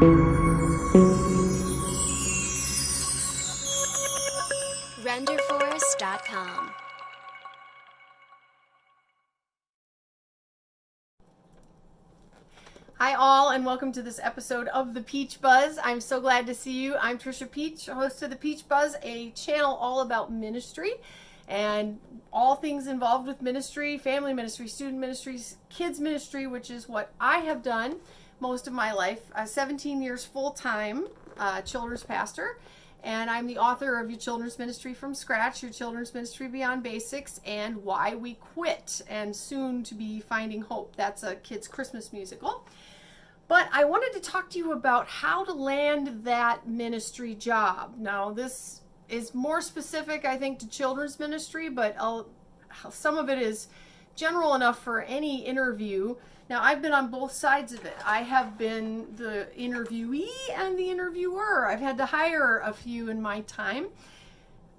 renderforest.com. Hi all, and welcome to this episode of The Peach Buzz. I'm so glad to see you. I'm Trisha Peach, host of The Peach Buzz, a channel all about ministry and all things involved with ministry, family ministry, student ministries, kids ministry, which is what I have done most of my life. 17 years full-time children's pastor, and I'm the author of Your Children's Ministry from Scratch, Your Children's Ministry Beyond Basics, and Why We Quit, and soon to be Finding Hope. That's a kids' Christmas musical. But I wanted to talk to you about how to land that ministry job. Now, this is more specific, I think, to children's ministry, but some of it is general enough for any interview. Now, I've been on both sides of it. I have been the interviewee and the interviewer. I've had to hire a few in my time.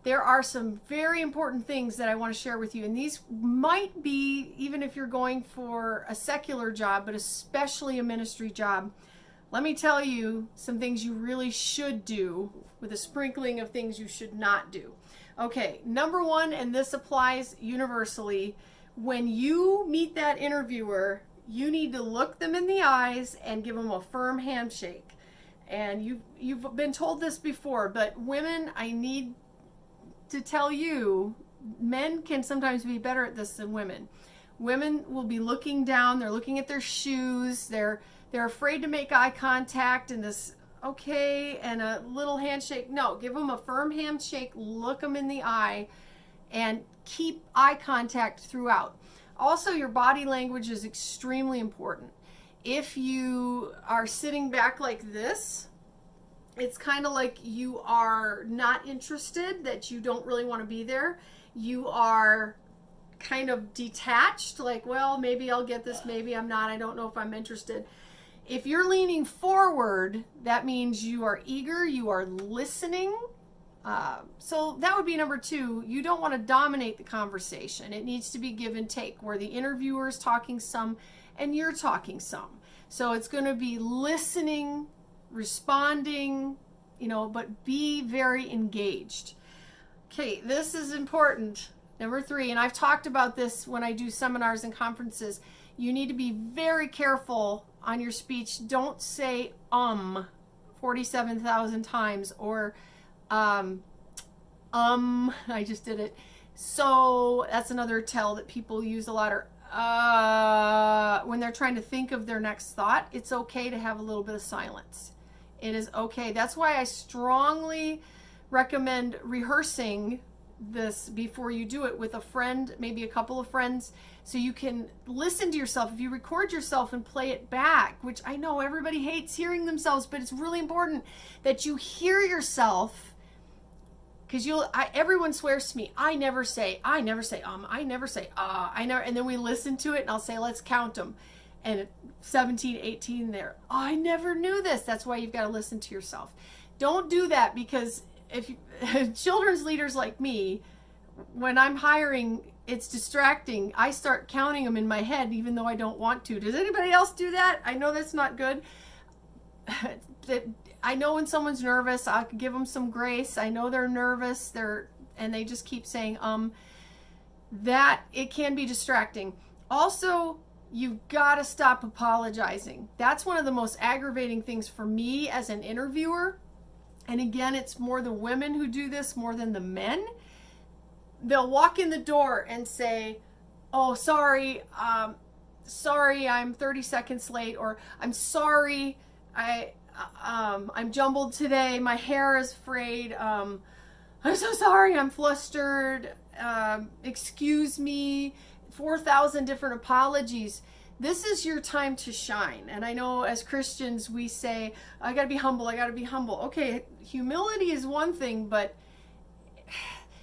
There are some very important things that I want to share with you, and these might be, even if you're going for a secular job, but especially a ministry job. Let me tell you some things you really should do with a sprinkling of things you should not do. Okay, number one, and this applies universally, when you meet that interviewer, you need to look them in the eyes and give them a firm handshake. And you've been told this before, but women, I need to tell you, men can sometimes be better at this than women. Women will be looking down, they're looking at their shoes, they're afraid to make eye contact, and this okay and a little handshake. No, give them a firm handshake, look them in the eye, and keep eye contact throughout. Also, your body language is extremely important. If you are sitting back like this, it's kind of like you are not interested, that you don't really want to be there. You are kind of detached, like, well, maybe I'll get this, maybe I'm not, I don't know if I'm interested. If you're leaning forward, that means you are eager, you are listening. So that would be number two. You don't want to dominate the conversation. It needs to be give and take, where the interviewer is talking some and you're talking some. So it's going to be listening, responding, but be very engaged. Okay, this is important. Number three, and I've talked about this when I do seminars and conferences, you need to be very careful on your speech. Don't say 47,000 times, or I just did it. So that's another tell that people use a lot, or when they're trying to think of their next thought. It's okay to have a little bit of silence. It is okay. That's why I strongly recommend rehearsing this before you do it with a friend, maybe a couple of friends, so you can listen to yourself. If you record yourself and play it back, which I know everybody hates hearing themselves, but it's really important that you hear yourself, because everyone swears to me, I never say, I never say, and then we listen to it and I'll say, let's count them. And at 17, 18 there, I never knew this. That's why you've got to listen to yourself. Don't do that, because if children's leaders like me, when I'm hiring, it's distracting. I start counting them in my head, even though I don't want to. Does anybody else do that? I know that's not good. I know when someone's nervous, I can give them some grace. I know they're nervous, and they just keep saying, that it can be distracting. Also, you've got to stop apologizing. That's one of the most aggravating things for me as an interviewer. And again, it's more the women who do this more than the men. They'll walk in the door and say, oh, sorry, I'm 30 seconds late, or I'm sorry, I'm jumbled today, my hair is frayed, I'm so sorry, I'm flustered, excuse me, 4,000 different apologies. This is your time to shine. And I know as Christians we say, I gotta be humble, I gotta be humble. Okay, humility is one thing, but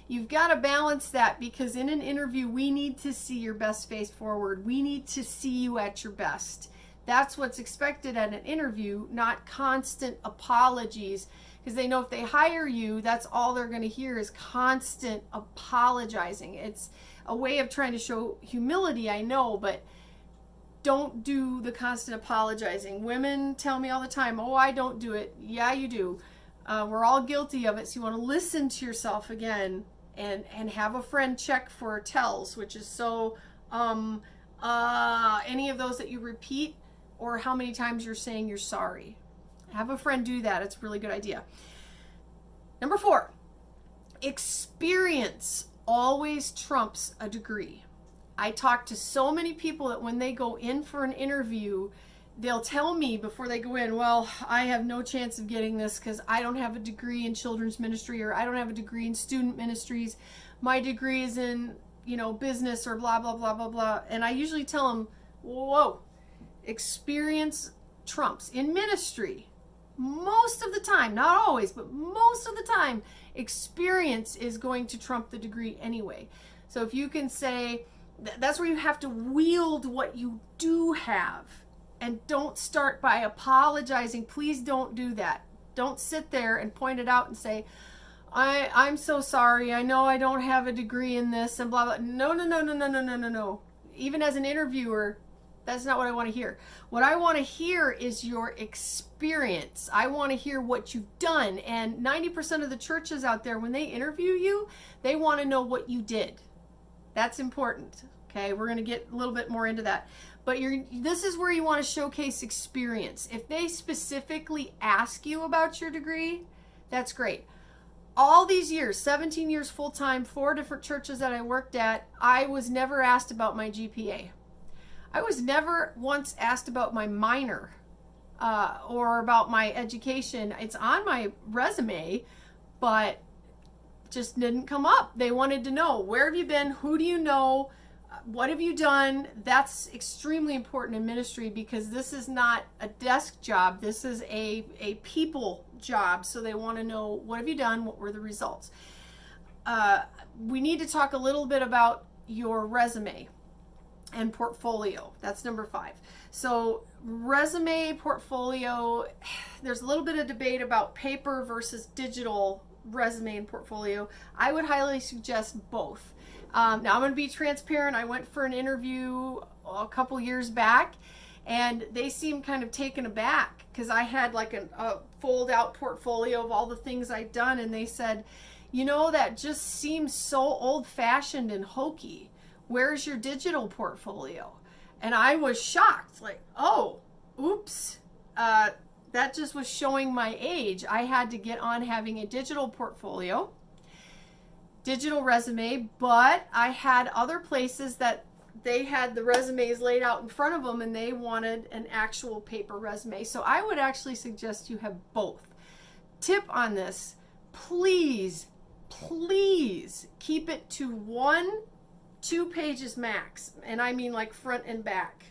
you've got to balance that, because in an interview we need to see your best face forward. We need to see you at your best. That's what's expected at an interview, not constant apologies, because they know if they hire you, that's all they're going to hear is constant apologizing. It's a way of trying to show humility, I know, but don't do the constant apologizing. Women tell me all the time, oh, I don't do it. Yeah, you do. We're all guilty of it. So you want to listen to yourself again and have a friend check for tells, which is so, any of those that you repeat or how many times you're saying you're sorry. Have a friend do that. It's a really good idea. Number 4, experience always trumps a degree. I talk to so many people that when they go in for an interview, they'll tell me before they go in, well, I have no chance of getting this because I don't have a degree in children's ministry, or I don't have a degree in student ministries. My degree is in, business, or blah, blah, blah, blah, blah. And I usually tell them, whoa, experience trumps. In ministry, most of the time, not always, but most of the time, experience is going to trump the degree anyway. So if you can say, that's where you have to wield what you do have, and don't start by apologizing. Please don't do that. Don't sit there and point it out and say, I'm so sorry. I know I don't have a degree in this and blah, blah. No. Even as an interviewer, that's not what I want to hear. What I want to hear is your experience. I want to hear what you've done. And 90% of the churches out there, when they interview you, they want to know what you did. That's important. Okay, we're going to get a little bit more into that. But this is where you want to showcase experience. If they specifically ask you about your degree, that's great. All these years, 17 years full-time, 4 different churches that I worked at, I was never asked about my GPA. I was never once asked about my minor or about my education. It's on my resume, but just didn't come up. They wanted to know, where have you been? Who do you know? What have you done? That's extremely important in ministry, because this is not a desk job. This is a people job. So they want to know, what have you done? What were the results? We need to talk a little bit about your resume and portfolio. That's number 5. So resume, portfolio, there's a little bit of debate about paper versus digital resume and portfolio. I would highly suggest both. Now I'm going to be transparent. I went for an interview a couple years back, and they seemed kind of taken aback because I had like a fold out portfolio of all the things I'd done, and they said, that just seems so old fashioned and hokey. Where's your digital portfolio? And I was shocked, like, oh, oops. That just was showing my age. I had to get on having a digital portfolio, digital resume, but I had other places that they had the resumes laid out in front of them and they wanted an actual paper resume. So I would actually suggest you have both. Tip on this, please keep it to 2 pages max. And I mean like front and back.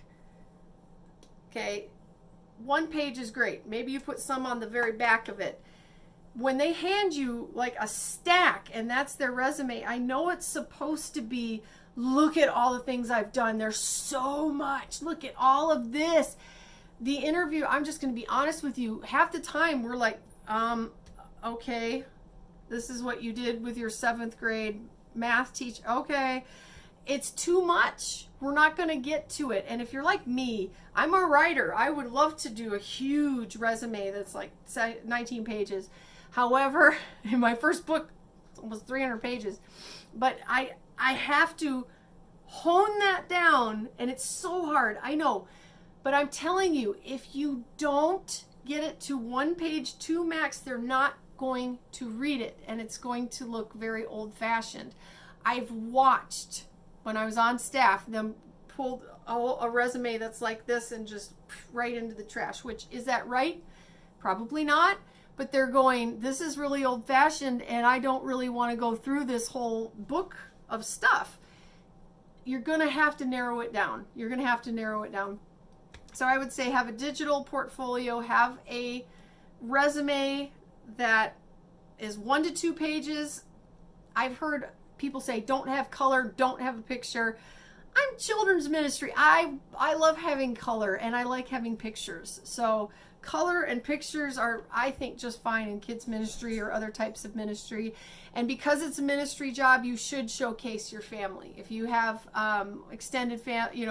Okay. 1 page is great. Maybe you put some on the very back of it. When they hand you like a stack and that's their resume, I know it's supposed to be, look at all the things I've done. There's so much. Look at all of this. The interview, I'm just going to be honest with you, half the time we're like, okay, this is what you did with your 7th grade math teacher. Okay. It's too much. We're not going to get to it. And if you're like me, I'm a writer. I would love to do a huge resume that's like 19 pages. However, in my first book, it's almost 300 pages. But I have to hone that down, and it's so hard. I know. But I'm telling you, if you don't get it to 1 page, 2 max, they're not going to read it, and it's going to look very old-fashioned. I've watched, when I was on staff, them pull a resume that's like this and just right into the trash. Which, is that right? Probably not. But they're going, this is really old-fashioned, and I don't really want to go through this whole book of stuff. You're going to have to narrow it down. You're going to have to narrow it down. So I would say have a digital portfolio, have a resume that is 1 to 2 pages. I've heard people say, don't have color, don't have a picture. I'm children's ministry. I love having color and I like having pictures. So color and pictures are, I think, just fine in kids ministry or other types of ministry. And because it's a ministry job, you should showcase your family. If you have extended family,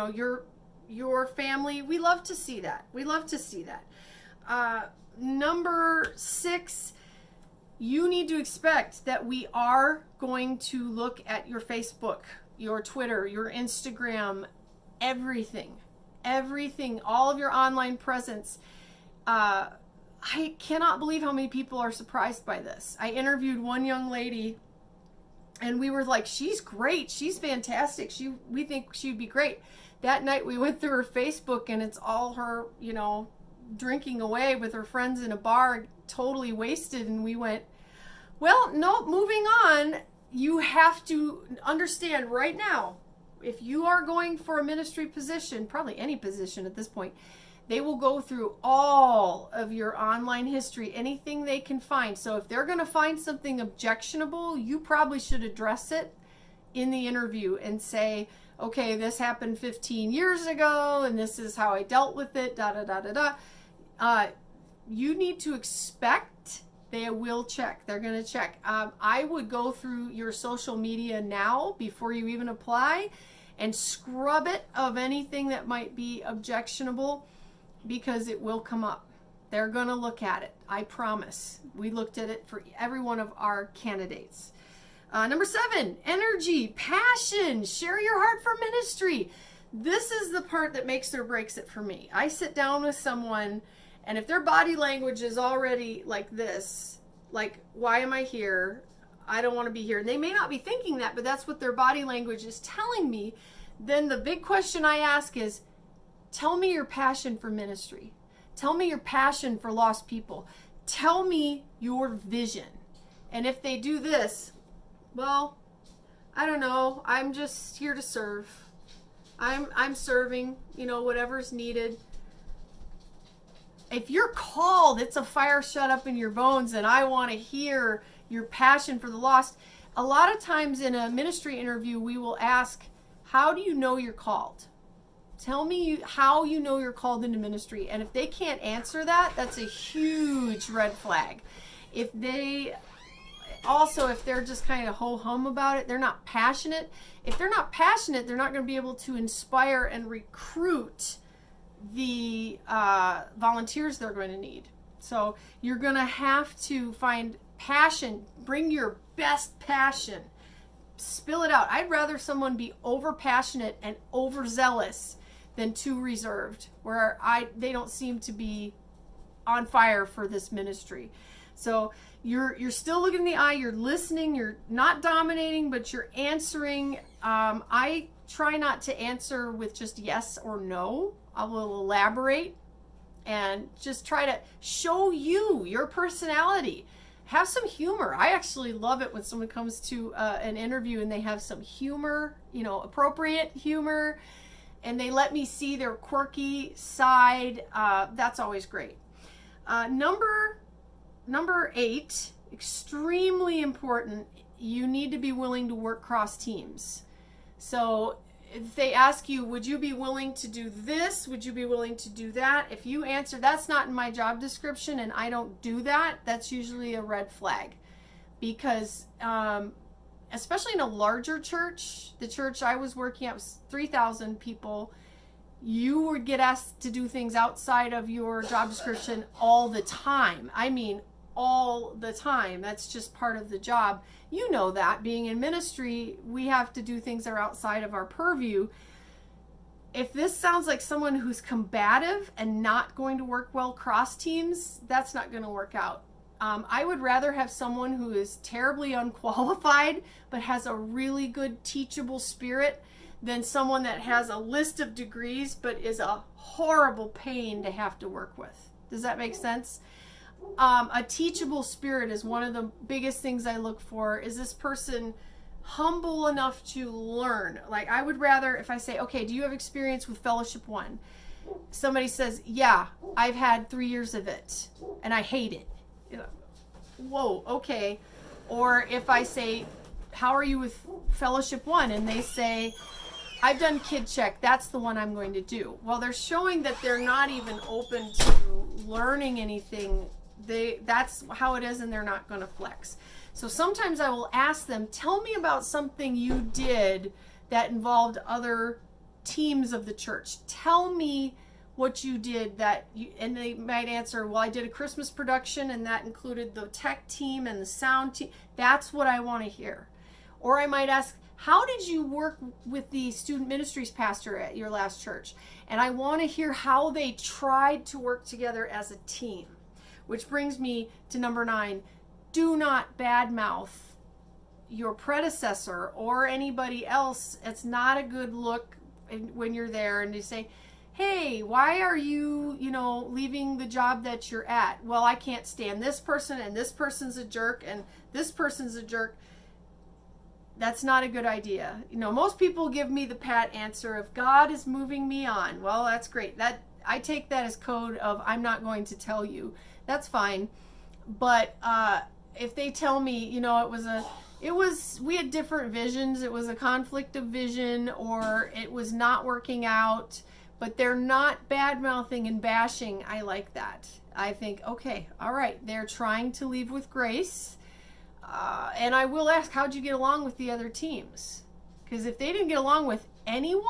your family. We love to see that. We love to see that. Number 6, you need to expect that we are going to look at your Facebook, your Twitter, your Instagram, everything, all of your online presence. I cannot believe how many people are surprised by this. I interviewed one young lady and we were like, she's great. She's fantastic. We think she'd be great. That night we went through her Facebook and it's all her, drinking away with her friends in a bar, totally wasted. And we went, well, no, moving on. You have to understand right now, if you are going for a ministry position, probably any position at this point, they will go through all of your online history, anything they can find. So if they're going to find something objectionable, you probably should address it in the interview and say, okay, this happened 15 years ago, and this is how I dealt with it, you need to expect they will check. They're going to check. I would go through your social media now before you even apply and scrub it of anything that might be objectionable, because it will come up. They're going to look at it. I promise. We looked at it for every one of our candidates. Number 7, energy, passion, share your heart for ministry. This is the part that makes or breaks it for me. I sit down with someone, and if their body language is already like this, like, why am I here? I don't want to be here. And they may not be thinking that, but that's what their body language is telling me. Then the big question I ask is, tell me your passion for ministry. Tell me your passion for lost people. Tell me your vision. And if they do this, well, I don't know. I'm just here to serve. I'm serving, whatever's needed. If you're called, it's a fire shut up in your bones, and I want to hear your passion for the lost. A lot of times in a ministry interview, we will ask, how do you know you're called? Tell me how you know you're called into ministry. And if they can't answer that, that's a huge red flag. If they're just kind of ho-hum about it, they're not passionate. If they're not passionate, they're not going to be able to inspire and recruit the volunteers they're going to need. So you're going to have to find passion. Bring your best passion. Spill it out. I'd rather someone be over passionate and overzealous than too reserved, where they don't seem to be on fire for this ministry. So you're still looking in the eye, you're listening, you're not dominating, but you're answering. I try not to answer with just yes or no. I will elaborate and just try to show you your personality. Have some humor. I actually love it when someone comes to an interview and they have some humor, appropriate humor, and they let me see their quirky side. That's always great. Number 8, extremely important, you need to be willing to work cross teams. So if they ask you, would you be willing to do this? Would you be willing to do that? If you answer, that's not in my job description and I don't do that, that's usually a red flag. Because especially in a larger church, the church I was working at was 3,000 people, you would get asked to do things outside of your job description all the time. I mean, all the time. That's just part of the job. You know that being in ministry, we have to do things that are outside of our purview. If this sounds like someone who's combative and not going to work well cross teams, that's not going to work out. I would rather have someone who is terribly unqualified but has a really good teachable spirit than someone that has a list of degrees but is a horrible pain to have to work with. Does that make sense? A teachable spirit is one of the biggest things I look for. Is this person humble enough to learn? Like, I would rather, if I say, okay, do you have experience with Fellowship 1? Somebody says, yeah, I've had 3 years of it and I hate it. Whoa, okay. Or if I say, how are you with Fellowship 1? And they say, I've done Kid Check, that's the one I'm going to do. Well, they're showing that they're not even open to learning anything. That's how it is, and they're not going to flex. So sometimes I will ask them, tell me about something you did that involved other teams of the church. Tell me what you did and they might answer, well, I did a Christmas production and that included the tech team and the sound team. That's what I want to hear. Or I might ask, how did you work with the student ministries pastor at your last church? And I want to hear how they tried to work together as a team. Which brings me to number 9. Do not badmouth your predecessor or anybody else. It's not a good look when you're there and you say, hey, why are you, leaving the job that you're at? Well, I can't stand this person and this person's a jerk and this person's a jerk. That's not a good idea. Most people give me the pat answer of God is moving me on. Well, that's great. That I take that as code of I'm not going to tell you. That's fine. But if they tell me, we had different visions. It was a conflict of vision, or it was not working out, but they're not bad-mouthing and bashing. I like that. I think, okay, all right, they're trying to leave with grace. And I will ask, how'd you get along with the other teams? Because if they didn't get along with anyone,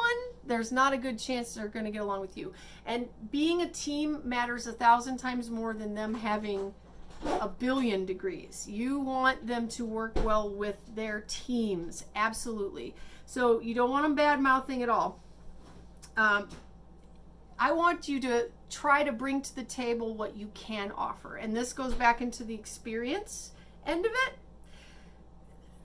there's not a good chance they're going to get along with you. And being a team matters 1,000 times more than them having a billion degrees. You want them to work well with their teams. Absolutely. So you don't want them bad-mouthing at all. I want you to try to bring to the table what you can offer. And this goes back into the experience end of it.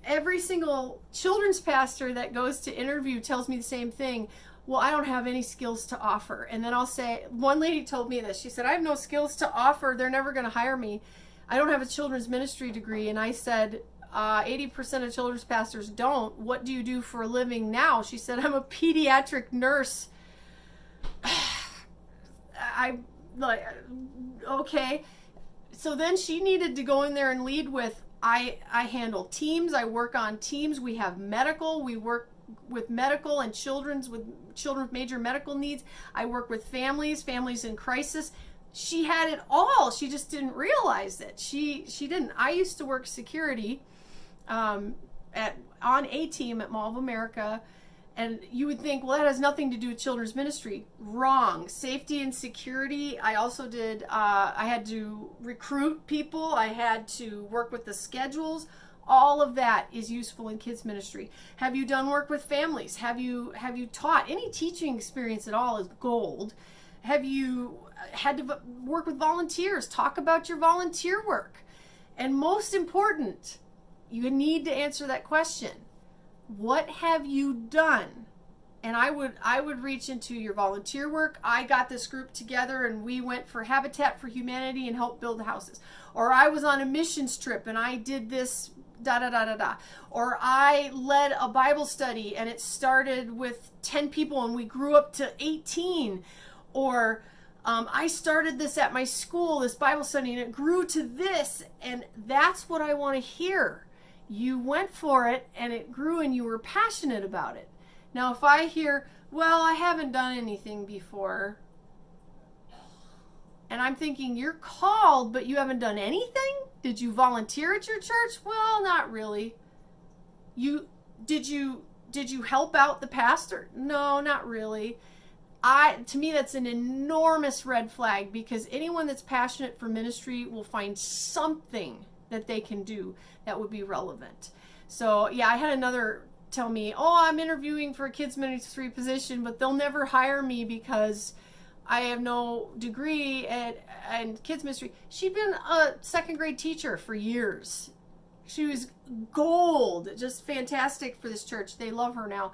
Every single children's pastor that goes to interview tells me the same thing. Well, I don't have any skills to offer. And then I'll say, one lady told me this. She said, I have no skills to offer. They're never going to hire me. I don't have a children's ministry degree. And I said, 80% of children's pastors don't. What do you do for a living now? She said, I'm a pediatric nurse. I'm like, okay. So then she needed to go in there and lead with, I handle teams. I work on teams. We have medical. We work with medical and children with major medical needs. I work with families in crisis. She had it all. She just didn't realize it. She didn't. I used to work security on a team at Mall of America. And you would think, well, that has nothing to do with children's ministry. Wrong. Safety and security. I also did, I had to recruit people. I had to work with the schedules. All of that is useful in kids ministry. Have you done work with families? Have you taught? Any teaching experience at all is gold. Have you had to work with volunteers? Talk about your volunteer work. And most important, you need to answer that question. What have you done? And I would reach into your volunteer work. I got this group together and we went for Habitat for Humanity and helped build the houses. Or I was on a missions trip and I did this, Or I led a Bible study and it started with 10 people and we grew up to 18. Or I started this at my school, this Bible study, and it grew to this. And that's what I want to hear. You went for it and it grew and you were passionate about it. Now, if I hear, well, I haven't done anything before, and I'm thinking, you're called, but you haven't done anything? Did you volunteer at your church? Well, not really. Did you help out the pastor? No, not really. To me, that's an enormous red flag, because anyone that's passionate for ministry will find something that they can do that would be relevant. So yeah, I had another tell me, I'm interviewing for a kids ministry position, but they'll never hire me because I have no degree in kids ministry. She'd been a second grade teacher for years. She was gold, just fantastic for this church. They love her now.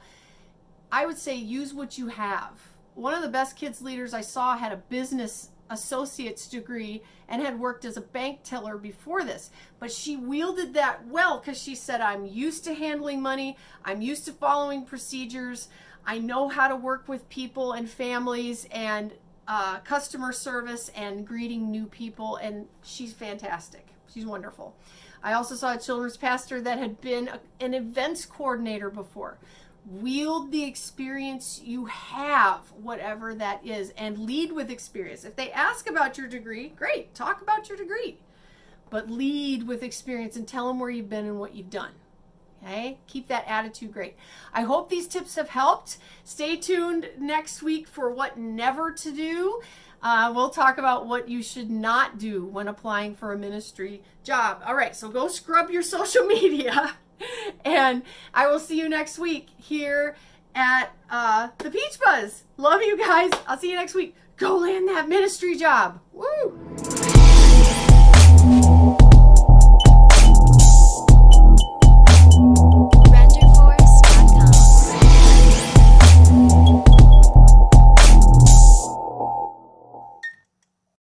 I would say use what you have. One of the best kids leaders I saw had a business associate's degree and had worked as a bank teller before this, but she wielded that well because she said, I'm used to handling money, I'm used to following procedures, I know how to work with people and families and customer service and greeting new people, and she's fantastic. She's wonderful. I also saw a children's pastor that had been an events coordinator before. Wield the experience you have, whatever that is, and lead with experience. If they ask about your degree, great, talk about your degree, but lead with experience and tell them where you've been and what you've done. Okay, keep that attitude great. I hope these tips have helped. Stay tuned next week for what never to do. We'll talk about what you should not do when applying for a ministry job. All right, so go scrub your social media, and I will see you next week here at the Peach Buzz. Love you guys. I'll see you next week. Go land that ministry job. Woo!